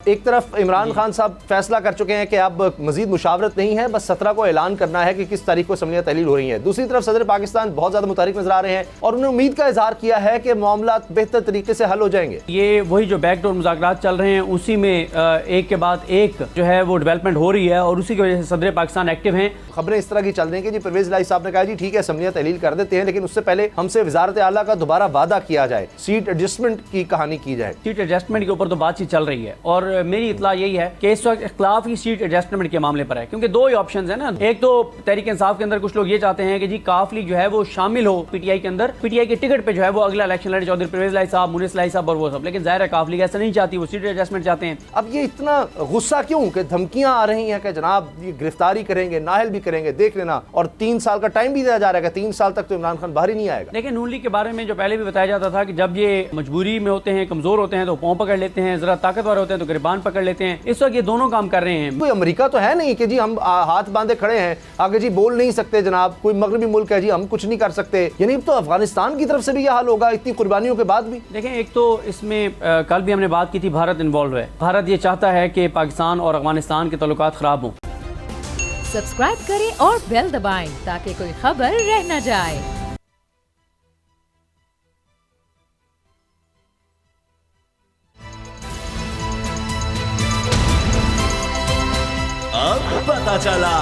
एक तरफ इमरान खान साहब फैसला कर चुके हैं कि अब मजीद मुशावरत नहीं है, बस 17 को ऐलान करना है कि किस तारीख को असम्बलियां तहलील हो रही हैं। दूसरी तरफ सदर पाकिस्तान बहुत ज़्यादा मुतारिक नजर आ रहे हैं और उन्होंने उम्मीद का इजहार किया है कि मामला बेहतर तरीके से हल हो जाएंगे। ये वही जो बैकडोर मुज़ाकरात चल रहे हैं उसी में एक के बाद एक जो है वो डेवलपमेंट हो रही है और उसी की वजह से सदर पाकिस्तान एक्टिव हैं। खबरें इस तरह की चल रही हैं कि जी परवेज इलाही साहब ने कहा जी ठीक है असम्बलियां तहलील कर देते हैं, लेकिन उससे पहले हमसे वजारत आला का दोबारा वादा किया जाए, सीट एडजस्टमेंट की कहानी की जाए। सीट एडजस्टमेंट के ऊपर तो बातचीत चल रही है और मेरी इतला यही है कि इस वक्त इख्तिलाफ ही सीट एडजस्टमेंट के मामले पर है, क्योंकि दो ही ऑप्शन है ना। एक तो तहरीक इंसाफ के अंदर कुछ लोग ये चाहते हैं कि जी काफली जो है वो शामिल हो पीटीआई के अंदर, पीटीआई के टिकट पे जो है वो अगला इलेक्शन लड़े चौधरी परवेज इलाही साहब, मुनीस इलाही साहब और वो सब। लेकिन जाहिर है काफली ऐसा नहीं चाहती, वो सीट एडजस्टमेंट चाहते हैं। अब ये इतना गुस्सा क्यों कि धमकियां आ रही हैं कि जनाब ये गिरफ्तारी करेंगे, नाहल भी करेंगे, देख लेना, और 3 साल का टाइम भी दिया जा रहा है कि 3 साल तक तो इमरान खान बाहर ही नहीं आएगा। लेकिन नून लीग के बारे में जो पहले भी बताया जाता था कि जब ये मजबूरी में होते हैं, कमजोर होते हैं तो पांव पकड़ लेते हैं, जरा ताकतवर होते हैं तो गिरबान पकड़ लेते हैं। इस वक्त ये दोनों काम कर रहे हैं। कोई अमेरिका तो है नहीं कि जी हम हाथ बांधे खड़े हैं आगे, जी बोल नहीं सकते जनाब, कोई मगरबी मुल्क है जी हम कुछ नहीं कर सकते। यानी तो अफगानिस्तान की तरफ से भी यह हाल होगा इतनी कुर्बानियों के बाद भी। देखें, एक तो इसमें कल भी हमने बात की थी, भारत इन्वॉल्व है। भारत ये चाहता है कि पाकिस्तान और अफगानिस्तान के ताल्लुकात खराब हों। सब्सक्राइब करें और बेल दबाएं ताकि कोई खबर रह न जाए। अब पता चला।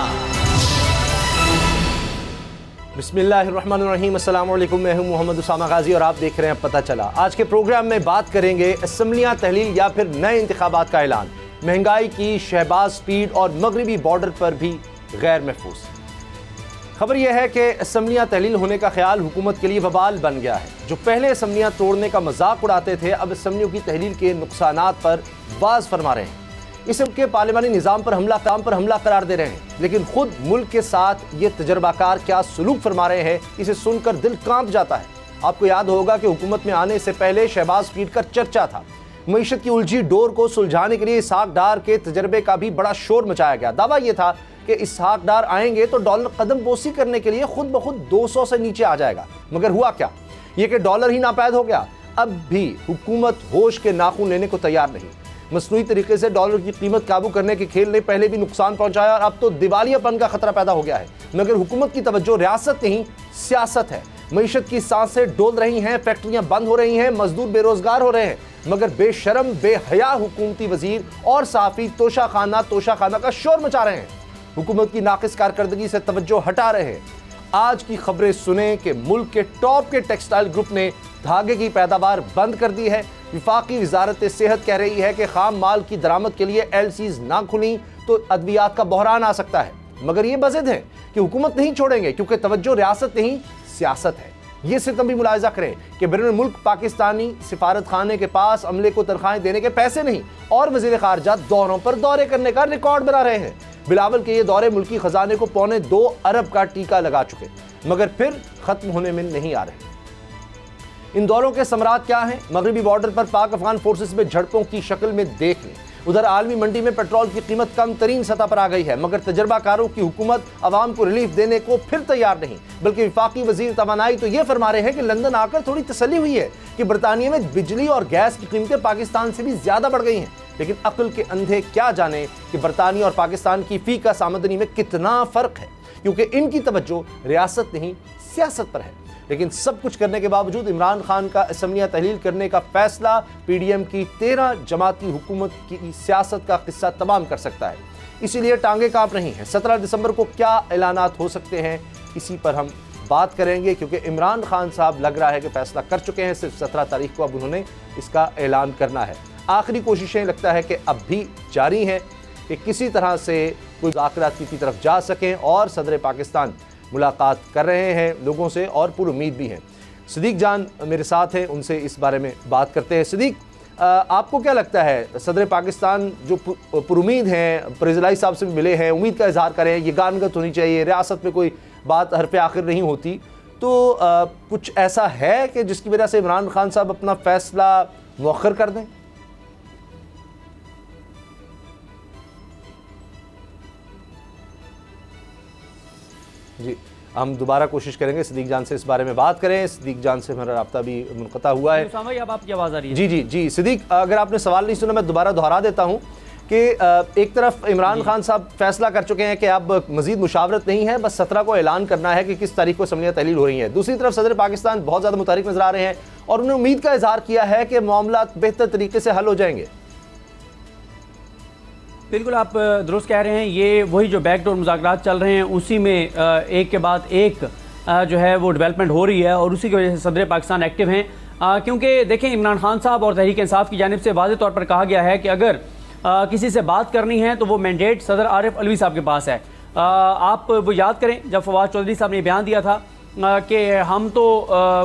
बिस्मिल्लाहिर्रहमानिर्रहीम, अस्सलाम वालेकुम, मैं हूं मोहम्मद उसामा गाजी और आप देख रहे हैं पता चला। आज के प्रोग्राम में बात करेंगे असम्बलियां तहलील या फिर नए इंतखाबात का ऐलान, महंगाई की शहबाज स्पीड और मगरबी बॉर्डर पर भी गैर महफूज। खबर यह है कि असम्बलियां तहलील होने का ख्याल हुकूमत के लिए वबाल बन गया है। जो पहले असम्बलियां तोड़ने का मजाक उड़ाते थे अब असम्बलियों की तहलील के नुकसानात पर वाज फरमा रहे हैं। इस के पार्लिमानी निज़ाम पर हमला करार दे रहे हैं, लेकिन खुद मुल्क के साथ ये तजर्बाकार क्या सलूक फरमा रहे हैं, इसे सुनकर दिल कांप जाता है। आपको याद होगा कि हुकूमत में आने से पहले शहबाज स्पीड का चर्चा था। मईशत की उलझी डोर को सुलझाने के लिए इसहाक डार के तजर्बे का भी बड़ा शोर मचाया गया। दावा यह था कि इसहाक डार आएंगे तो डॉलर कदम बोसी करने के लिए खुद ब खुद 200 से नीचे आ जाएगा। मगर हुआ क्या, यह कि डॉलर ही नापैद हो गया। अब भी हुकूमत होश के नाखून लेने को तैयार नहीं। मसनूई तरीके से डॉलर की कीमत काबू करने के खेल ने पहले भी नुकसान पहुंचाया और अब तो दिवालियापन का खतरा पैदा हो गया है। मगर हुकूमत की तवज्जो रियासत नहीं सियासत है। मईशत की सांसें डोल रही हैं, फैक्ट्रियां बंद हो रही हैं, मजदूर बेरोजगार हो रहे हैं, मगर बेशरम बेहया हुकूमती वजीर और साफी तोशा खाना का शोर मचा रहे हैं। हुकूमत की नाकिस कारकर्दगी से तवज्जो हटा रहे हैं। आज की खबरें सुने कि मुल्क के टॉप के टेक्सटाइल ग्रुप ने धागे की पैदावार बंद कर दी है। विफाकी वजारत सेहत कह रही है कि खाम माल की दरामद के लिए एलसीज ना खुली तो अद्वियात का बहरान आ सकता है। मगर ये बज़िद है कि हुकूमत नहीं छोड़ेंगे, क्योंकि तवज्जो रियासत नहीं सियासत है। ये सितम भी मुलाहिजा करें कि बैरून मुल्क पाकिस्तानी सिफारत खाने के पास अमले को तनख्वाहें देने के पैसे नहीं और वज़ीर ख़ारजा दौरों पर दौरे करने का रिकॉर्ड बना रहे हैं। बिलावल के ये दौरे मुल्की खजाने को 2.25 अरब का टीका लगा चुके, मगर फिर खत्म होने में नहीं आ रहे। इन दौरों के समरात क्या हैं? मगरबी बॉर्डर पर पाक अफगान फोर्सेस में झड़पों की शक्ल में देख लें। उधर आलमी मंडी में पेट्रोल की कीमत कम तरीन सतह पर आ गई है, मगर तजर्बाकारों की हुकूमत अवाम को रिलीफ देने को फिर तैयार नहीं। बल्कि विफाकी वजीर तवानाई तो ये फरमा रहे हैं कि लंदन आकर थोड़ी तसल्ली हुई है कि बरतानिया में बिजली और गैस की कीमतें पाकिस्तान से भी ज्यादा बढ़ गई हैं। लेकिन अक्ल के अंधे क्या जाने कि बरतानिया और पाकिस्तान की फी का आमदनी में कितना फर्क है, क्योंकि इनकी तवज्जो रियासत नहीं सियासत पर है। लेकिन सब कुछ करने के बावजूद इमरान खान का असम्बलियां तहलील करने का फैसला पीडीएम की 13 जमाती हुकूमत की सियासत का किस्सा तमाम कर सकता है। इसीलिए टांगे कांप रही हैं। 17 दिसंबर को क्या ऐलानात हो सकते हैं, इसी पर हम बात करेंगे, क्योंकि इमरान खान साहब लग रहा है कि फैसला कर चुके हैं। सिर्फ 17 तारीख को अब उन्होंने इसका ऐलान करना है। आखिरी कोशिशें लगता है कि अब भी जारी हैं कि किसी तरह से कोई मुज़ाकरात की तरफ जा सकें, और सदर पाकिस्तान मुलाकात कर रहे हैं लोगों से और पुरुमीद भी हैं। सदीक जान मेरे साथ हैं, उनसे इस बारे में बात करते हैं। सदीक, आपको क्या लगता है, सदर पाकिस्तान जो पुरुमीद हैं, परवेज़ इलाही साहब से भी मिले हैं, उम्मीद का इजहार करें, ये गानगत होनी चाहिए, रियासत में कोई बात हरफ आखिर नहीं होती, तो कुछ ऐसा है कि जिसकी वजह से इमरान खान साहब अपना फैसला मुअख्खर कर दें? जी, हम दोबारा कोशिश करेंगे सदीक जान से इस बारे में बात करें। सदीक जान से हमारा रब्ता भी मुनक़ता हुआ है। उसामा भाई, अब आपकी आवाज़ आ रही है? जी जी जी सदीक, अगर आपने सवाल नहीं सुना मैं दोबारा दोहरा देता हूँ कि एक तरफ इमरान खान साहब फैसला कर चुके हैं कि अब मजीद मुशावरत नहीं है, बस 17 को ऐलान करना है कि किस तारीख को असम्बलियाँ तहलील हो रही हैं। दूसरी तरफ सदर पाकिस्तान बहुत ज़्यादा मुतहरिक नजर आ रहे हैं और उन्होंने उम्मीद का इजहार किया है कि मामला बेहतर तरीके से हल हो जाएंगे। बिल्कुल आप दुरुस्त कह रहे हैं, ये वही जो बैकडोर मुज़ाकरात चल रहे हैं उसी में एक के बाद एक जो है वो डेवलपमेंट हो रही है और उसी की वजह से सदर पाकिस्तान एक्टिव हैं। क्योंकि देखें, इमरान खान साहब और तहरीक इंसाफ की जानिब से वाज़ेह तौर पर कहा गया है कि अगर किसी से बात करनी है तो वो मैंडेट सदर आरिफ अलवी साहब के पास है। आप वो याद करें जब फवाद चौधरी साहब ने बयान दिया था कि हम तो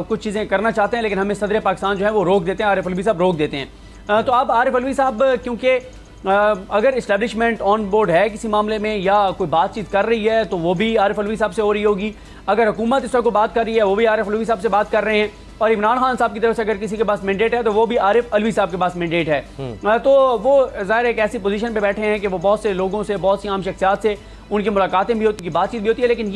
कुछ चीज़ें करना चाहते हैं लेकिन हमें सदर पाकिस्तान जो है वो रोक देते हैं, आरिफ अलवी साहब रोक देते हैं। तो अब आरिफ अलवी साहब क्योंकि अगर इस्टेब्लिशमेंट ऑन बोर्ड है किसी मामले में या कोई बातचीत कर रही है तो वो भी आरिफ अलवी साहब से हो रही होगी, अगर हुकूमत इस वक्त बात कर रही है वो भी आरिफ अलवी साहब से बात कर रहे हैं, और इमरान खान साहब की तरफ से अगर किसी के पास मैंडेट है तो वो भी आरिफ अलवी साहब के पास मैंडेट है। तो वो ज़ाहिर एक ऐसी पोजीशन पे बैठे हैं कि वो बहुत से लोगों से, बहुत सी आम शख्सियात से उनकी मुलाकातें भी होती, बातचीत भी होती है, लेकिन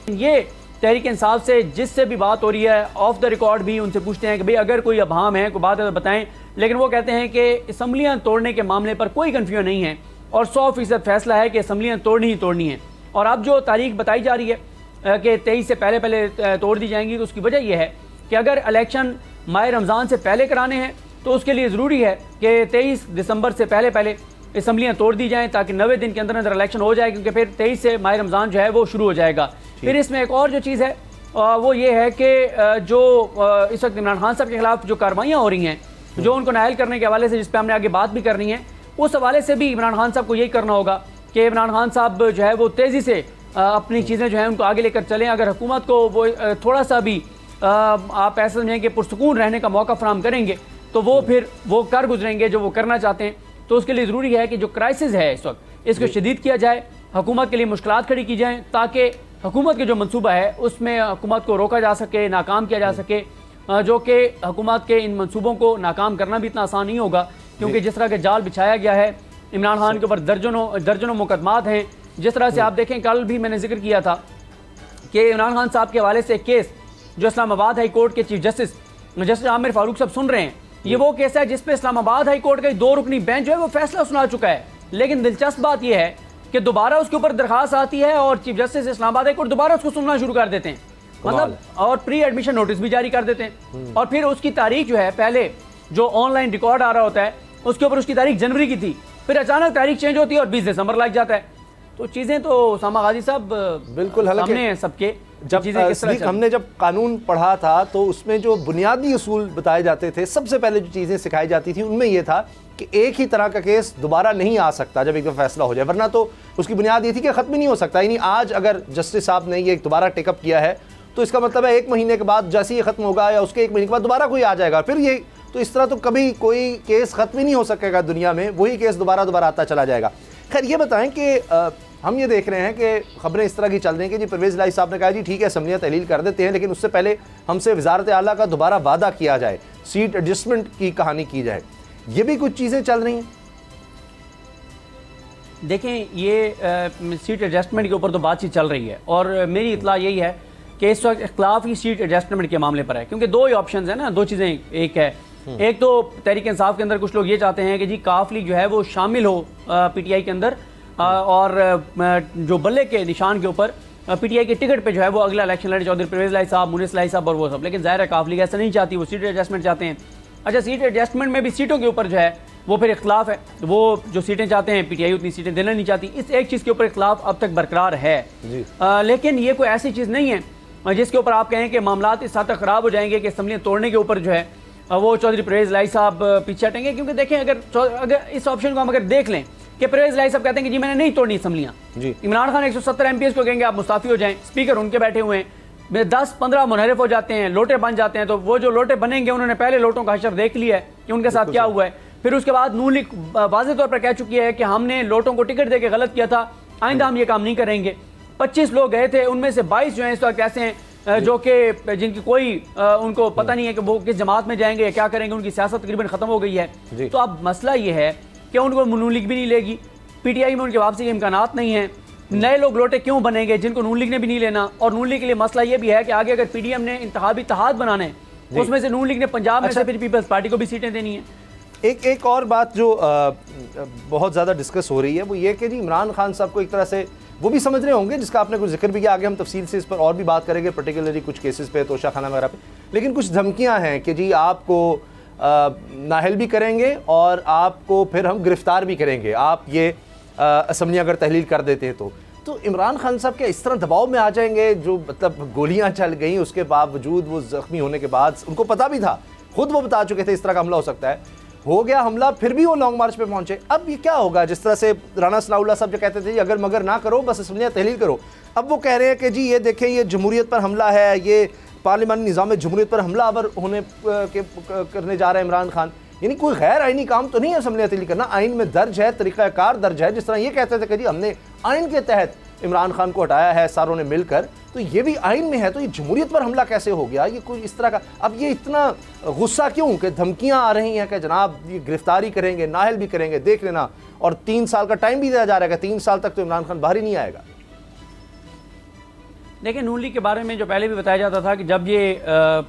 ये तहरीक इंसाफ से जिससे भी बात हो रही है ऑफ द रिकॉर्ड भी उनसे पूछते हैं कि भाई अगर कोई अभाम है कोई बात है तो बताएं, लेकिन वो कहते हैं कि असम्बलियाँ तोड़ने के मामले पर कोई कन्फ्यूजन नहीं है और 100% फैसला है कि असम्बलियाँ तोड़नी ही तोड़नी है। और अब जो तारीख बताई जा रही है कि 23 से पहले तोड़ दी जाएंगी, तो उसकी वजह यह है कि अगर इलेक्शन माह रमज़ान से पहले कराने हैं तो उसके लिए ज़रूरी है कि 23 दिसंबर से पहले असम्बलियाँ तोड़ दी जाएँ ताकि 90 दिन के अंदर अंदर इलेक्शन हो जाए, क्योंकि फिर 23 से माह रमज़ान जो है वो शुरू हो जाएगा। फिर इसमें एक और जो चीज़ है वो ये है कि जो इस वक्त इमरान खान साहब के खिलाफ जो कार्रवाइयाँ हो रही हैं, जो उनको नायल करने के हवाले से, जिस पर हमने आगे बात भी करनी है, उस हवाले से भी इमरान खान साहब को यही करना होगा कि इमरान खान साहब जो है वो तेज़ी से अपनी चीज़ें जो हैं उनको आगे लेकर चलें। अगर हुकूमत को वो थोड़ा सा भी आप ऐसा समझें कि पुरसुकून रहने का मौका फराहम करेंगे तो वो फिर वो कर गुजरेंगे जो वो करना चाहते हैं। तो उसके लिए ज़रूरी है कि जो क्राइसिस है इस वक्त इसको शदीद किया जाए, हुकूमत के लिए मुश्किलात खड़ी की जाएँ ताकि हुकूमत के जो मनसूबा है उसमें हुकूमत को रोका जा सके, नाकाम किया जा सके, जो कि हुकूमत के इन मनसूबों को नाकाम करना भी इतना आसान नहीं होगा, क्योंकि जिस तरह के जाल बिछाया गया है इमरान खान के ऊपर दर्जनों मुकदमात हैं। जिस तरह से आप देखें, कल भी मैंने जिक्र किया था कि इमरान खान साहब के हवाले से एक केस जो इस्लामाबाद हाई कोर्ट के चीफ जस्टिस आमिर फारूक साहब सुन रहे हैं, ये वो केस है जिस पे इस्लामाबाद हाई कोर्ट का 2 रुकनी बेंच जो है वो फैसला सुना चुका है। लेकिन दिलचस्प बात यह है कि दोबारा उसके ऊपर दरखास्त आती है और chief justice Islamabad high court दोबारा उसको सुनना शुरू कर देते हैं, मतलब और प्री एडमिशन नोटिस भी जारी कर देते हैं। और फिर उसकी तारीख जो है, पहले जो ऑनलाइन रिकॉर्ड आ रहा होता है उसके ऊपर उसकी तारीख जनवरी की थी, फिर अचानक तारीख चेंज होती है और 20 दिसंबर लग जाता है। तो चीज़ें तो उसामा गाजी साहब बिल्कुल हमने सबके हमने जब कानून पढ़ा था तो उसमें जो बुनियादी उसूल बताए जाते थे, सबसे पहले जो चीज़ें सिखाई जाती थी उनमें यह था कि एक ही तरह का केस दोबारा नहीं आ सकता जब एक दफ़ा फैसला हो जाए, वरना तो उसकी बुनियाद ये थी कि ख़त्म ही नहीं हो सकता। यानी आज अगर जस्टिस साहब ने ये दोबारा टेकअप किया है तो इसका मतलब है 1 महीने के बाद जैसे ही ख़त्म होगा या उसके 1 महीने के बाद दोबारा कोई आ जाएगा, फिर ये तो इस तरह तो कभी कोई केस ख़त्म ही नहीं हो सकेगा दुनिया में, वही केस दोबारा आता चला जाएगा। खैर ये बताएं कि हम ये देख रहे हैं कि खबरें इस तरह की चल रही हैं कि जी परवेज़ इलाही साहब ने कहा जी ठीक है असम्बलियाँ तहलील कर देते हैं, लेकिन उससे पहले हमसे वज़ारत आला का दोबारा वादा किया जाए, सीट एडजस्टमेंट की कहानी की जाए। ये भी कुछ चीज़ें चल रही हैं। देखें, ये सीट एडजस्टमेंट के ऊपर तो बातचीत चल रही है और मेरी इतला यही है कि इस वक्त इख्तिलाफ ही सीट एडजस्टमेंट के मामले पर है, क्योंकि 2 ही ऑप्शन है ना, 2 चीज़ें एक है। एक तो तहरीक इंसाफ के अंदर कुछ लोग ये चाहते हैं कि जी काफ लीग जो है वो शामिल हो PTI के अंदर, और जो बल्ले के निशान के ऊपर PTI के टिकट पे जो है वो अगला इलेक्शन लड़े चौधरी परवेज़ इलाही साहब, मुनीस इलाही साहब और वो सब। लेकिन ज़ाहिर है काफ लीग ऐसा नहीं चाहती, वो सीट एडजस्टमेंट चाहते हैं। अच्छा, सीट एडजस्टमेंट में भी सीटों के ऊपर जो है वो फिर इख्तिलाफ है, वो जो सीटें चाहते हैं PTI उतनी सीटें देना नहीं चाहती। इस एक चीज़ के ऊपर इख्तिलाफ अब तक बरकरार है, लेकिन ये कोई ऐसी चीज़ नहीं है जिसके ऊपर आप कहें कि मामलात इस हद तक ख़राब हो जाएंगे कि असम्बलियाँ तोड़ने के ऊपर जो है वो चौधरी परवेज़ इलाही साहब पीछे हटेंगे। क्योंकि देखें, अगर इस ऑप्शन को हम अगर देख लें कि परवेज़ इलाही साहब कहते हैं कि जी मैंने नहीं तोड़नी असम्बलियाँ, इमरान खान 170 MPs को कहेंगे आप मुस्ताफ़ी हो जाएं, स्पीकर उनके बैठे हुए हैं, 10-15 मुनहरिफ हो जाते हैं, लोटे बन जाते हैं, तो वो जो लोटे बनेंगे उन्होंने पहले लोटों का हशर देख लिया है कि उनके साथ क्या हुआ है। फिर उसके बाद नून लीग वाज़ेह तौर पर कह चुकी है कि हमने लोटों को टिकट दे के गलत किया था, आइंदा हम ये काम नहीं करेंगे। 25 लोग गए थे, उनमें से 22 जो हैं इस वक्त ऐसे हैं जो कि जिनकी कोई उनको पता नहीं है कि वो किस जमात में जाएंगे या क्या करेंगे, उनकी सियासत तकरीबन ख़त्म हो गई है। तो अब मसला ये है कि उनको नून लीग भी नहीं लेगी, PTI में उनके वापसी के इम्कानात नहीं हैं, नए लोग लोटे क्यों बनेंगे जिनको नून लीग ने भी नहीं लेना। और नून लीग के लिए मसला ये भी है कि आगे अगर पीडीएम ने इंतखाबी इत्तेहाद बनाने हैं उसमें से नून लीग ने पंजाब में से फिर पीपल्स पार्टी को भी सीटें देनी है। एक और बात जो बहुत ज़्यादा डिस्कस हो रही है वो ये कि जी इमरान खान साहब को एक तरह से वो भी समझ रहे होंगे, जिसका आपने कुछ जिक्र भी किया, आगे हम तफसील से इस पर और भी बात करेंगे, पर्टिकुलरली कुछ केसेस पे, तोशा खाना वगैरह पे। लेकिन कुछ धमकियां हैं कि जी आपको नाहल भी करेंगे और आपको फिर हम गिरफ्तार भी करेंगे, आप ये असम्बली अगर तहलील कर देते हैं तो इमरान खान साहब क्या इस तरह दबाव में आ जाएंगे, जो मतलब गोलियां चल गई उसके बावजूद, वो ज़ख्मी होने के बाद, उनको पता भी था, खुद वो बता चुके थे इस तरह का हमला हो सकता है, हो गया हमला, फिर भी वो लॉन्ग मार्च पे पहुंचे। अब ये क्या होगा? जिस तरह से राना सनाउल्लाह साहब जो कहते थे अगर मगर ना करो, बस असम्बलियाँ तहलील करो, अब वो कह रहे हैं कि जी ये देखें ये जमहूरियत पर हमला है, ये पार्लिमानी निज़ाम जमहूरियत पर हमलावर होने करने जा रहा है इमरान खान। यानी कोई गैर आइनी काम तो नहीं है असम्बलियाँ तहलील करना, आइन में दर्ज है, तरीक़ाकार दर्ज है। जिस तरह ये कहते थे कि जी हमने आइन के तहत इमरान खान को हटाया है सारों ने मिलकर, तो ये भी आइन में है, तो ये जमहूरियत पर हमला कैसे हो गया? ये कोई इस तरह का, अब ये इतना गुस्सा क्यों कि धमकियां आ रही हैं कि जनाब ये गिरफ्तारी करेंगे, नाहल भी करेंगे, देख लेना, और 3 साल का टाइम भी दिया जा रहा है कि 3 साल तक तो इमरान खान बाहर ही नहीं आएगा। देखिए, नून लीग के बारे में जो पहले भी बताया जाता था कि जब ये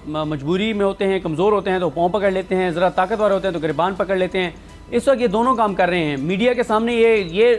मजबूरी में होते हैं, कमज़ोर होते हैं तो पाँव पकड़ लेते हैं, ज़रा ताकतवर होते हैं तो गिरबान पकड़ लेते हैं। इस वक्त ये दोनों काम कर रहे हैं। मीडिया के सामने ये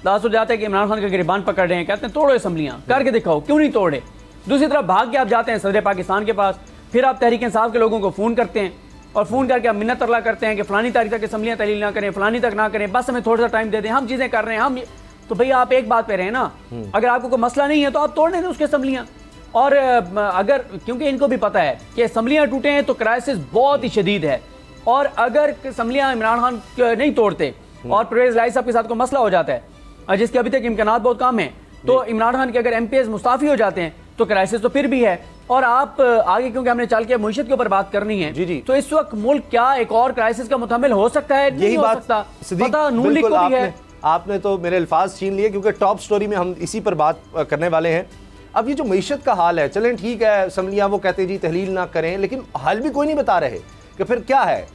दास हो जाता है कि इमरान खान का गिरबान पकड़ रहे हैं, कहते हैं तोड़ो असम्बलियाँ, करके दिखाओ, क्यों नहीं तोड़े। दूसरी तरफ भाग के आप जाते हैं सदर पाकिस्तान के पास, फिर आप तहरीक इंसाफ के लोगों को फ़ोन करते हैं और फ़ोन करके आप मिन्नत तरला करते हैं कि फ़लानी तारीख तक असम्बलियाँ तहलील ना करें, फ़लानी तक ना करें, बस हमें थोड़ा सा टाइम दे दें, हम चीज़ें कर रहे हैं। हम तो भैया आप एक बात पे रहे ना, अगर आपको कोई मसला नहीं है तो आप तोड़ने दें उसके असम्बलियाँ। और अगर, क्योंकि इनको भी पता है कि असम्बलियाँ टूटे हैं तो क्राइसिस बहुत ही शदीद है, और अगर असम्बलियाँ इमरान खान नहीं तोड़ते और परवेज़ इलाही साहब के साथ कोई मसला हो जाता है जिसके अभी तक इम्कानात बहुत कम हैं, तो इमरान खान के अगर MPs मुस्ताफ़ी हो जाते हैं तो क्राइसिस तो फिर भी है। और आप आगे, क्योंकि हमने चल के मईशत के ऊपर बात करनी है, जी। तो इस वक्त मुल्क क्या एक और क्राइसिस का मुतहम्मिल हो सकता है? यही हो बात सकता, पता नून लीग को भी है। आपने तो मेरे अल्फाज छीन लिए, क्योंकि टॉप स्टोरी में हम इसी पर बात करने वाले हैं। अब ये जो मईशत का हाल है, चलें ठीक है, असम्बलियाँ वो कहते हैं जी तहलील ना करें, लेकिन हाल भी कोई नहीं बता रहे कि फिर क्या है।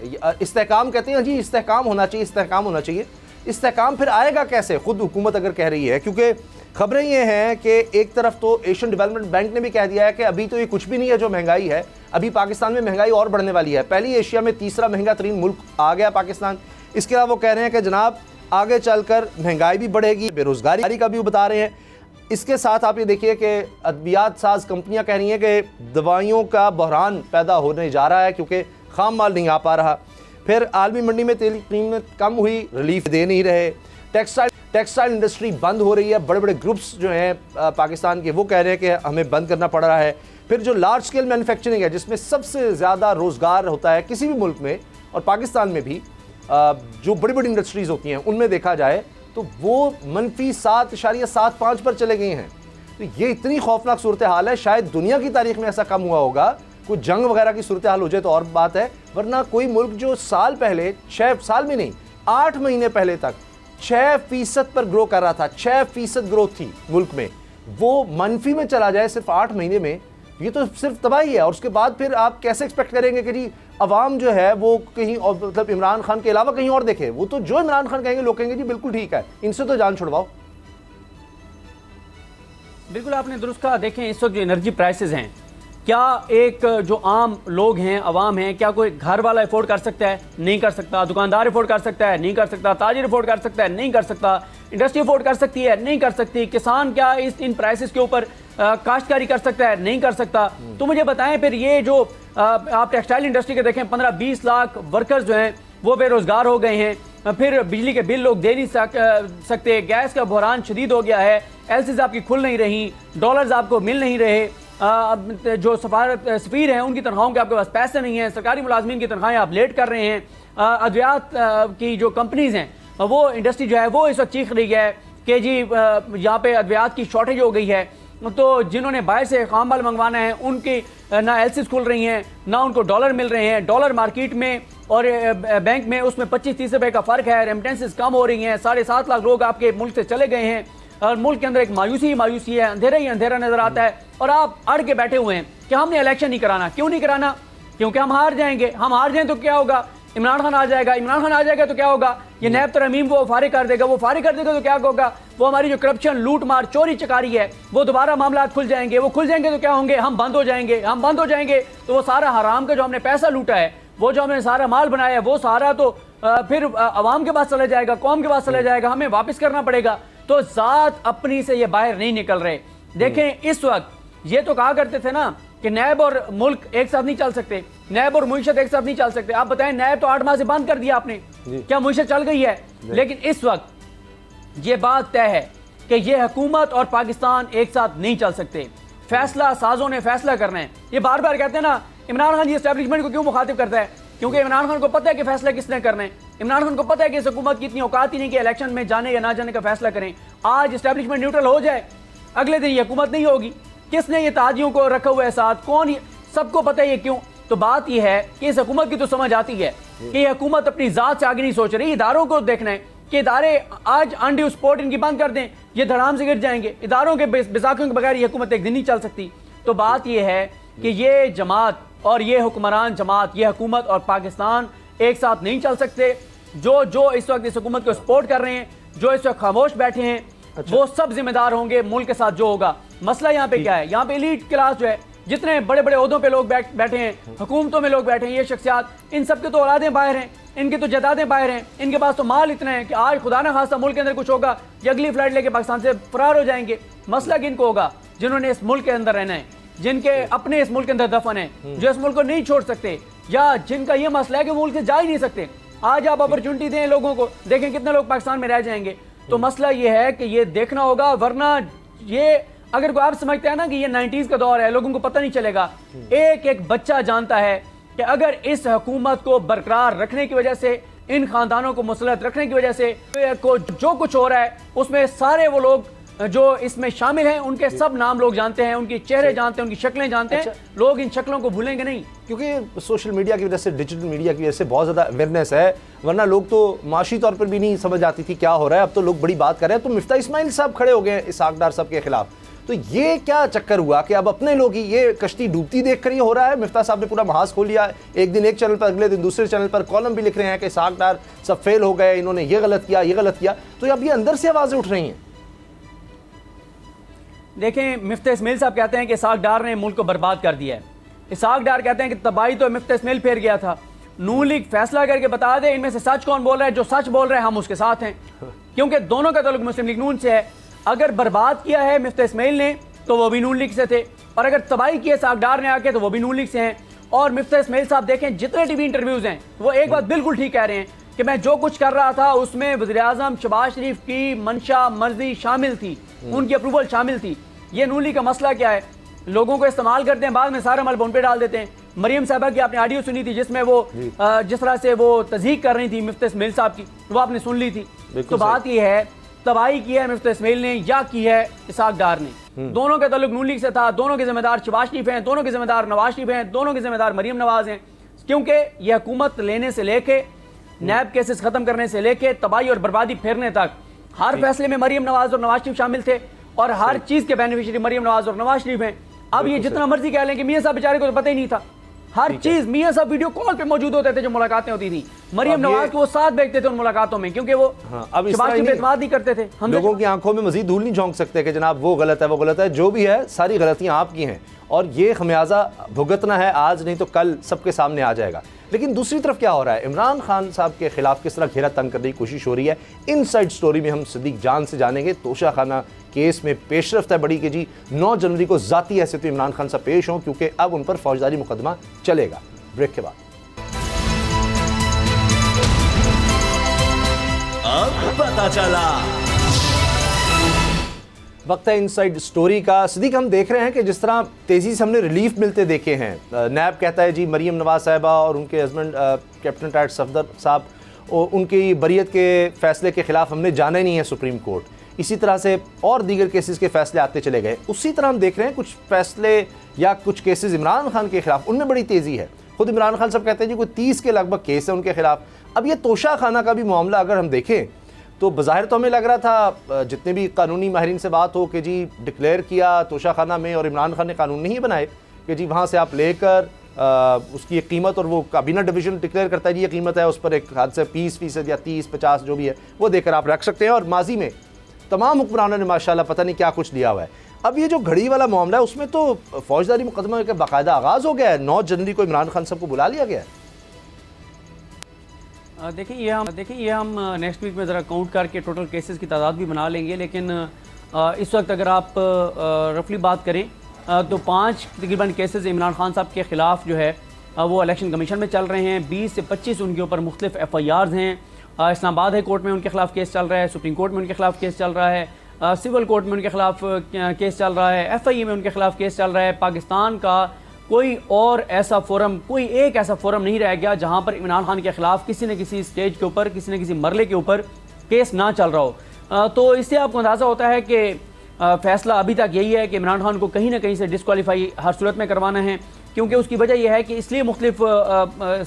इस्तेहकाम कहते हैं जी, इस्तेहकाम होना चाहिए, इस्तेहकाम होना चाहिए। इस्तेहकाम फिर आएगा कैसे? खुद हुकूमत अगर कह रही है, क्योंकि खबरें ये हैं कि एक तरफ तो एशियन डेवलपमेंट बैंक ने भी कह दिया है कि अभी तो ये कुछ भी नहीं है जो महंगाई है, अभी पाकिस्तान में महंगाई और बढ़ने वाली है। पहली एशिया में तीसरा महंगा तरीन मुल्क आ गया पाकिस्तान। इसके अलावा वो कह रहे हैं कि जनाब आगे चलकर महंगाई भी बढ़ेगी, बेरोज़गारी का भी वो बता रहे हैं। इसके साथ आप ये देखिए कि अद्वियात साज कंपनियां कह रही हैं कि दवाइयों का बहरान पैदा होने जा रहा है क्योंकि खाम माल नहीं आ पा रहा। फिर आलमी मंडी में तेल की कीमत कम हुई, रिलीफ दे नहीं रहे। टेक्सटाइल इंडस्ट्री बंद हो रही है, बड़े बड़े ग्रुप्स जो हैं पाकिस्तान के वो कह रहे हैं कि हमें बंद करना पड़ रहा है। फिर जो लार्ज स्केल मैन्युफैक्चरिंग है, जिसमें सबसे ज़्यादा रोज़गार होता है किसी भी मुल्क में, और पाकिस्तान में भी जो बड़ी बड़ी इंडस्ट्रीज़ होती हैं उनमें देखा जाए तो वो -7.75 पर चले गए हैं। तो ये इतनी खौफनाक सूरत हाल है, शायद दुनिया की तारीख में ऐसा कम हुआ होगा। कोई जंग वगैरह की सूरत हाल हो जाए तो और बात है, वरना कोई मुल्क जो साल पहले 6 साल में नहीं 8 महीने पहले तक 6% पर ग्रो कर रहा था, 6% ग्रोथ थी मुल्क में, वो मनफी में चला जाए सिर्फ 8 महीने में, ये तो सिर्फ तबाही है। और उसके बाद फिर आप कैसे एक्सपेक्ट करेंगे कि जी अवाम जो है वो कहीं और, मतलब इमरान खान के अलावा कहीं और देखे? वो तो जो इमरान खान कहेंगे लोग कहेंगे जी बिल्कुल ठीक है, इनसे तो जान छुड़वाओ। बिल्कुल आपने दुरुस्त कहा। देखें, इस वक्त जो एनर्जी प्राइसेस हैं, क्या एक जो आम लोग हैं, अवाम हैं, क्या कोई घर वाला अफोर्ड कर सकता है? नहीं कर सकता। दुकानदार अफोर्ड कर सकता है? नहीं कर सकता। ताजिर अफोर्ड कर सकता है? नहीं कर सकता। इंडस्ट्री अफोर्ड कर सकती है? नहीं कर सकती। किसान क्या इन प्राइसेस के ऊपर काश्तकारी कर सकता है? नहीं कर सकता। तो मुझे बताएं फिर ये जो आप टेक्सटाइल इंडस्ट्री के देखें, 15-20 लाख वर्कर्स जो हैं वो बेरोजगार हो गए हैं। फिर बिजली के बिल लोग दे नहीं सकते, गैस का बहरान शदीद हो गया है, एलसीज आपकी खुल नहीं रही, डॉलर्स आपको मिल नहीं रहे, जो सफ़ीर हैं उनकी तनख्वाहों के आपके पास पैसे नहीं हैं, सरकारी मुलाजमीन की तनख्वाहें आप लेट कर रहे हैं, अद्वियात की जो कंपनीज़ हैं वो इंडस्ट्री जो है वो इस वक्त चीख रही है कि जी यहाँ पे अद्वियात की शॉर्टेज हो गई है। तो जिन्होंने बाहर से खाम माल मंगवाना है उनकी ना एलसीज खुल रही हैं, ना उनको डॉलर मिल रहे हैं। डॉलर मार्केट में और बैंक में उसमें 25-30 रुपए का फ़र्क है। रेमिटेंसेस कम हो रही हैं। 7.5 लाख लोग आपके मुल्क से चले गए हैं और मुल्क के अंदर एक मायूसी है, अंधेरा ही अंधेरा नजर आता है। और आप अड़ के बैठे हुए हैं कि हमने इलेक्शन नहीं कराना। क्यों नहीं कराना? क्योंकि हम हार जाएंगे। हम हार जाएं तो क्या होगा? इमरान खान आ जाएगा, इमरान खान आ जाएगा तो क्या होगा, ये नैब तरमीम को फारिग कर देगा, वो फारिग कर देगा तो क्या होगा, वो हमारी जो करप्शन, लूट मार, चोरी चकारी है, वो दोबारा मामला खुल जाएंगे, वो खुल जाएंगे तो क्या होंगे, हम बंद हो जाएंगे, हम बंद हो जाएंगे तो वो सारा हराम का जो हमने पैसा लूटा है, वो जो हमने सारा माल बनाया है, वो सारा तो फिर अवाम के पास चला जाएगा, कौम के पास चला जाएगा, हमें वापस करना पड़ेगा। तो जात अपनी से ये बाहर नहीं निकल रहे। देखें इस वक्त ये तो कहा करते थे ना कि नैब और मुल्क एक साथ नहीं चल सकते, नैब और मुईशत एक साथ नहीं चल सकते। आप बताएं, नैब तो 8 माह से बंद कर दिया आपने, क्या मुईशत चल गई है? लेकिन इस वक्त ये बात तय है कि ये हुकूमत और पाकिस्तान एक साथ नहीं चल सकते। फैसला साजों ने फैसला करना है। ये बार बार कहते हैं ना, इमरान खान ये एस्टैब्लिशमेंट को क्यों मुखातिब करता है? क्योंकि इमरान खान को पता है कि फैसला किसने करना है। इमरान खान को पता है कि इस हुकूमत की इतनी औकात ही नहीं कि इलेक्शन में जाने या ना जाने का फैसला करें। आज एस्टैब्लिशमेंट न्यूट्रल हो जाए, अगले दिन ये हुकूमत नहीं होगी। किसने ये ताजियों को रखा हुआ है साथ, कौन, सबको पता है ये क्यों। तो बात यह है कि इस हुकूमत की तो समझ आती है कि ये हुकूमत अपनी जात से आगे नहीं सोच रही। इदारों को देखना है कि इदारे आज अनड्यू सपोर्ट इनकी बंद कर दें, ये धड़ाम से गिर जाएंगे। इदारों के बिसाखियों के बगैर ये हुकूमत एक दिन नहीं चल सकती। तो बात यह है कि ये जमात और ये हुक्मरान जमात, ये हुकूमत और पाकिस्तान एक साथ नहीं चल सकते। जो इस वक्त इस हुकूमत को सपोर्ट कर रहे हैं, जो इस वक्त खामोश बैठे हैं, वो सब जिम्मेदार होंगे मुल्क के साथ जो होगा। मसला यहाँ पे क्या है, यहाँ पे एलीट क्लास जो है, जितने बड़े बड़े ओहदों पे लोग बैठे हैं, हुकूमतों में लोग बैठे हैं, ये शख्सियात, इन सबके तो औलादें बाहर हैं, इनकी तो जदादें बाहर हैं, इनके पास तो माल इतने हैं कि आज खुदा ना खास्ता मुल्क के अंदर कुछ होगा कि अगली फ्लाइट लेके पाकिस्तान से फरार हो जाएंगे। मसला किनको होगा? जिन्होंने इस मुल्क के अंदर रहना है, जिनके अपने इस मुल्क के अंदर दफन है, जो इस मुल्क को नहीं छोड़ सकते, या जिनका ये मसला है कि मुल्क से जा ही नहीं सकते। आज आप अपॉर्चुनिटी दें लोगों को, देखें कितने लोग पाकिस्तान में रह जाएंगे। तो मसला ये है कि ये देखना होगा, वरना ये अगर कोई आप समझते हैं ना कि ये 90s का दौर है, लोगों को पता नहीं चलेगा। एक एक बच्चा जानता है कि अगर इस हुकूमत को बरकरार रखने की वजह से, इन खानदानों को मुसलत रखने की वजह से जो कुछ हो रहा है, उसमें सारे वो लोग जो इसमें शामिल हैं, उनके सब नाम लोग जानते हैं, उनके चेहरे जानते हैं, उनकी शक्लें जानते हैं। लोग इन शक्लों को भूलेंगे नहीं, क्योंकि सोशल मीडिया की वजह से, डिजिटल मीडिया की वजह से बहुत ज़्यादा अवेयरनेस है। वरना लोग तो माशी तौर पर भी नहीं समझ आती थी क्या हो रहा है। अब तो लोग बड़ी बात कर रहे हैं। तो मिफ्ता इस्माइल साहब खड़े हो गए हैं इसहाक डार साहब के खिलाफ। तो ये क्या चक्कर हुआ कि अब अपने लोग ही ये कश्ती डूबती देख कर ये हो रहा है? मिफ्ता साहब ने पूरा महाज खोल लिया, एक दिन एक चैनल पर, अगले दिन दूसरे चैनल पर कॉलम भी लिख रहे हैं कि इसहाक डार सब फेल हो गए, इन्होंने ये गलत किया, ये गलत किया। तो अब ये अंदर से आवाज़ें उठ रही हैं। देखें, मिफ्ता इस्माइल साहब कहते हैं कि इसहाक डार ने मुल्क को बर्बाद कर दिया है। इसहाक डार कहते हैं कि तबाही तो मिफ्ता इस्माइल फेर गया था। नून लीग फैसला करके बता दे इनमें से सच कौन बोल रहा है। जो सच बोल रहे हैं हम उसके साथ हैं, क्योंकि दोनों का ताल्लुक मुस्लिम लीग नून से है। अगर बर्बाद किया है मिफ्ता इस्माइल ने तो वो भी नून लीग से थे, और अगर तबाही की है इसहाक डार ने आके तो वो भी नून लीग से हैं। और मिफ्ता इस्माइल साहब देखें, जितने टीवी इंटरव्यूज हैं, वो एक बात बिल्कुल ठीक कह रहे हैं कि मैं जो कुछ कर रहा था उसमें वज़ीर-ए-आज़म शहबाज शरीफ की मंशा मर्जी शामिल थी, उनकी अप्रूवल शामिल थी। ये नून लीग का मसला क्या है, लोगों को इस्तेमाल करते हैं, बाद में सारा मलबा उन पे डाल देते हैं। मरियम साहबा की आपने ऑडियो सुनी थी जिसमें वो जिस तरह से वो तज़हीक कर रही थी मिफ्ता इस्माइल साहब की, वो आपने सुन ली थी। तो बात ये है, तबाही की है मिफ्ता इस्माइल ने या की है इसहाक डार ने। दोनों का ताल्लुक नून लीग से था, दोनों के जिम्मेदार शहबाज शरीफ हैं, दोनों के जिम्मेदार नवाज शरीफ हैं, दोनों के जिम्मेदार मरियम नवाज हैं। क्योंकि ये हुकूमत लेने से लेके, नैब केसेस खत्म करने से लेके, तबाही और बर्बादी फेरने तक, हर फैसले में मरियम नवाज और नवाज शरीफ शामिल थे, और हर चीज के बेनिफिशियरी मरियम नवाज और नवाज शरीफ हैं। अब ये जितना मर्जी कह लें कि मियां साहब बेचारे को तो पता ही नहीं था, हर चीज मियां साहब वीडियो कॉल पे मौजूद होते थे जो मुलाकातें होती थी। मरियम नवाज को वो साथ देखते थे उन मुलाकातों में, क्योंकि वो शहबाज शरीफ पे एतमाद नहीं करते थे। हम लोगों की आंखों में मजीद धूल नहीं झोंक सकते कि जनाब वो गलत है, वो गलत है। जो भी है, सारी गलतियां आपकी हैं और ये खमियाजा भुगतना है, आज नहीं तो कल सबके सामने आ जाएगा। लेकिन दूसरी तरफ क्या हो रहा है, इमरान खान साहब के खिलाफ किस तरह घेरा तंग करने की कोशिश हो रही है। इनसाइड स्टोरी में हम सिद्दीक जान से जानेंगे। तोशा खाना केस में पेशरफ्त है बड़ी कि जी 9 जनवरी को ज़ाती हैसियत में इमरान खान साहब पेश हों, क्योंकि अब उन पर फौजदारी मुकदमा चलेगा। ब्रेक के बाद अब पता चला वक्त है इनसाइड स्टोरी का। सिद्दीक, हम देख रहे हैं कि जिस तरह तेज़ी से हमने रिलीफ मिलते देखे हैं। नैब कहता है जी मरियम नवाज साहिबा और उनके हस्बैंड कैप्टन टाइट सफदर साहब, उनकी बरियत के फैसले के ख़िलाफ़ हमने जाना ही नहीं है सुप्रीम कोर्ट। इसी तरह से और दीगर केसेस के फैसले आते चले गए। उसी तरह हम देख रहे हैं कुछ फैसले या कुछ केसेस इमरान खान के खिलाफ, उनमें बड़ी तेज़ी है। खुद इमरान खान साहब कहते हैं जी कोई 30 के लगभग केस है उनके खिलाफ। अब ये तोशा खाना का भी मामला अगर हम देखें तो बज़ाहिर तो हमें लग रहा था, जितने भी कानूनी माहिरीन से बात हो कि जी डिक्लेयर किया तोशा खाना में, और इमरान खान ने कानून नहीं बनाए कि जी वहाँ से आप लेकर उसकी एक कीमत, और वो काबीना डिवीजन डिक्लेयर करता है जी ये कीमत है, उस पर एक हद से 20% या 30-50 जो भी है वो देकर आप रख सकते हैं। और माजी में तमाम हुक्मरानों ने माशाल्लाह पता नहीं क्या कुछ लिया हुआ है। अब ये जो घड़ी वाला मामला है उसमें तो फौजदारी मुकदमा का बाकायदा आगाज़ हो गया है, 9 जनवरी को इमरान खान साहब को बुला लिया गया है। देखिए ये हम नेक्स्ट वीक में ज़रा काउंट करके टोटल केसेस की तादाद भी बना लेंगे, लेकिन इस वक्त अगर आप रफली बात करें तो 5 तकरीबन केसेस इमरान खान साहब के ख़िलाफ़ जो है वो इलेक्शन कमीशन में चल रहे हैं। 20 से 25 उनके ऊपर मुख्तलिफ FIRs हैं। इस्लामाबाद हाई कोर्ट में उनके खिलाफ केस चल रहा है, सुप्रीम कोर्ट में उनके खिलाफ केस चल रहा है, सिविल कोर्ट में उनके खिलाफ केस चल रहा है, FIA में उनके खिलाफ केस चल रहा है। पाकिस्तान का कोई और ऐसा फोरम, कोई एक ऐसा फोरम नहीं रह गया जहां पर इमरान खान के खिलाफ किसी न किसी स्टेज के ऊपर, किसी न किसी मरले के ऊपर केस ना चल रहा हो। तो इससे आपको अंदाज़ा होता है कि फैसला अभी तक यही है कि इमरान खान को कहीं ना कहीं से डिस्क्वालीफाई हर सूरत में करवाना है, क्योंकि उसकी वजह यह है कि इसलिए मुख्तलिफ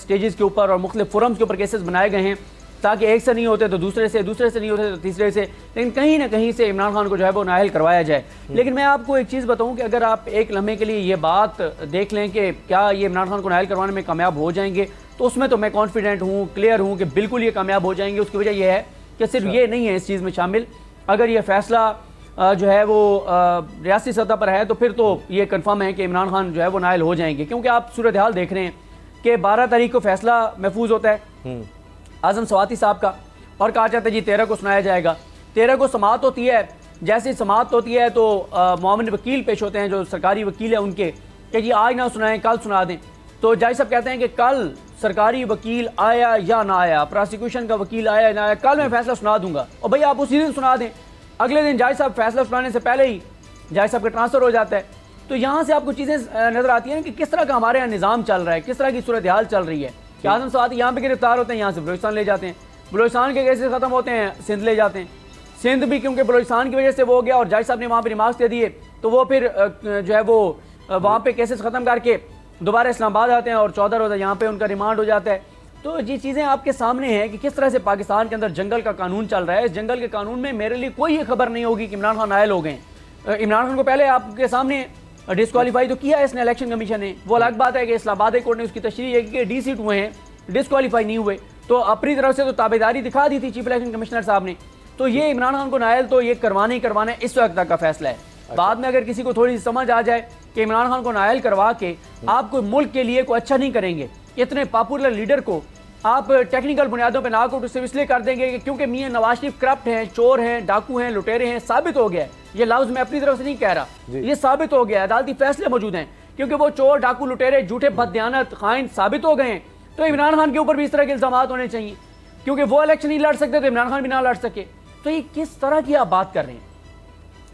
स्टेजेस के ऊपर और मुख्तलिफ फोरम्स के ऊपर केसेस बनाए गए हैं ताकि एक से नहीं होते तो दूसरे से नहीं होते तो तीसरे से, लेकिन कहीं ना कहीं से इमरान खान को जो है वो नाअहल करवाया जाए। लेकिन मैं आपको एक चीज़ बताऊं कि अगर आप एक लम्हे के लिए ये बात देख लें कि क्या ये इमरान खान को नाअहल करवाने में कामयाब हो जाएंगे, तो उसमें तो मैं कॉन्फिडेंट हूँ, क्लियर हूँ कि बिल्कुल ये कामयाब हो जाएंगे। उसकी वजह यह है कि सिर्फ ये नहीं है इस चीज़ में शामिल, अगर ये फैसला जो है वो रियासती सतह पर है तो फिर तो ये कन्फर्म है कि इमरान खान जो है वो नाअहल हो जाएंगे। क्योंकि आप सूरत हाल देख रहे हैं कि 12 तारीख को फैसला महफूज होता है आज़म सवाती साहब का, और कहा जाता है जी 13 को सुनाया जाएगा। 13 को समाअत होती है, जैसे समाअत होती है तो मामून वकील पेश होते हैं जो सरकारी वकील है उनके, कि जी आज ना सुनाएं कल सुना दें। तो जज साहब कहते हैं कि कल सरकारी वकील आया या ना आया, प्रोसिक्यूशन का वकील आया या ना आया, कल मैं फैसला सुना दूंगा। और भाई आप उसी दिन सुना दें, अगले दिन जज साहब फैसला सुनाने से पहले ही जज साहब का ट्रांसफ़र हो जाता है। तो यहाँ से आपको चीज़ें नज़र आती हैं कि किस तरह का हमारे यहाँ निज़ाम चल रहा है, किस तरह की सूरत हाल चल रही है। कि आज़म सवाती यहाँ पे गिरफ्तार होते हैं, यहाँ से बलूचिस्तान ले जाते हैं, बलूचिस्तान के केसेस ख़त्म होते हैं सिंध ले जाते हैं, सिंध भी क्योंकि बलूचिस्तान की वजह से वो हो गया और जज साहब ने वहाँ पर रिमार्क्स दे दिए तो वो फिर जो है वो वहाँ पे केसेस ख़त्म करके दोबारा इस्लामाबाद आते हैं और 14 रोज़ा यहाँ पे उनका रिमांड हो जाता है। तो ये चीज़ें आपके सामने हैं कि किस तरह से पाकिस्तान के अंदर जंगल का कानून चल रहा है। इस जंगल के कानून में मेरे लिए कोई ये खबर नहीं होगी कि इमरान खान नाअहल हो गए। इमरान खान को पहले आपके सामने डिस्क्वालीफाई तो किया है इसने इलेक्शन कमीशन ने। वो अलग बात है कि इस्लामाबाद हाई कोर्ट ने उसकी तशरीह की डी सीट हुए हैं, डिस्क्वालीफाई नहीं हुए, तो अपनी तरफ से तो ताबेदारी दिखा दी थी चीफ इलेक्शन कमिश्नर साहब ने। तो ये इमरान खान को नाअहल तो ये करवाना ही करवाना है, इस वक्त तक का फैसला है। बाद में अगर किसी को थोड़ी सी समझ आ जाए कि इमरान खान को नाअहल करवा के आप कोई मुल्क के लिए कोई अच्छा नहीं करेंगे, इतने पॉपुलर लीडर को आप टेक्निकल बुनियादों पर नाकआउट इसलिए कर देंगे कि क्योंकि मियां नवाज शरीफ करप्ट हैं, चोर हैं, डाकू हैं, लुटेरे हैं, साबित हो गया है। ये लफ्ज़ मैं अपनी तरफ से नहीं कह रहा, ये साबित हो गया है, अदालती फैसले मौजूद हैं, क्योंकि वो चोर, डाकू, लुटेरे, झूठे, बददियानत, खाइन साबित हो गए हैं। तो इमरान खान के ऊपर भी इस तरह के इल्ज़ाम होने चाहिए, क्योंकि वो इलेक्शन नहीं लड़ सकते तो इमरान खान भी ना लड़ सके। तो ये किस तरह की आप बात कर रहे हैं?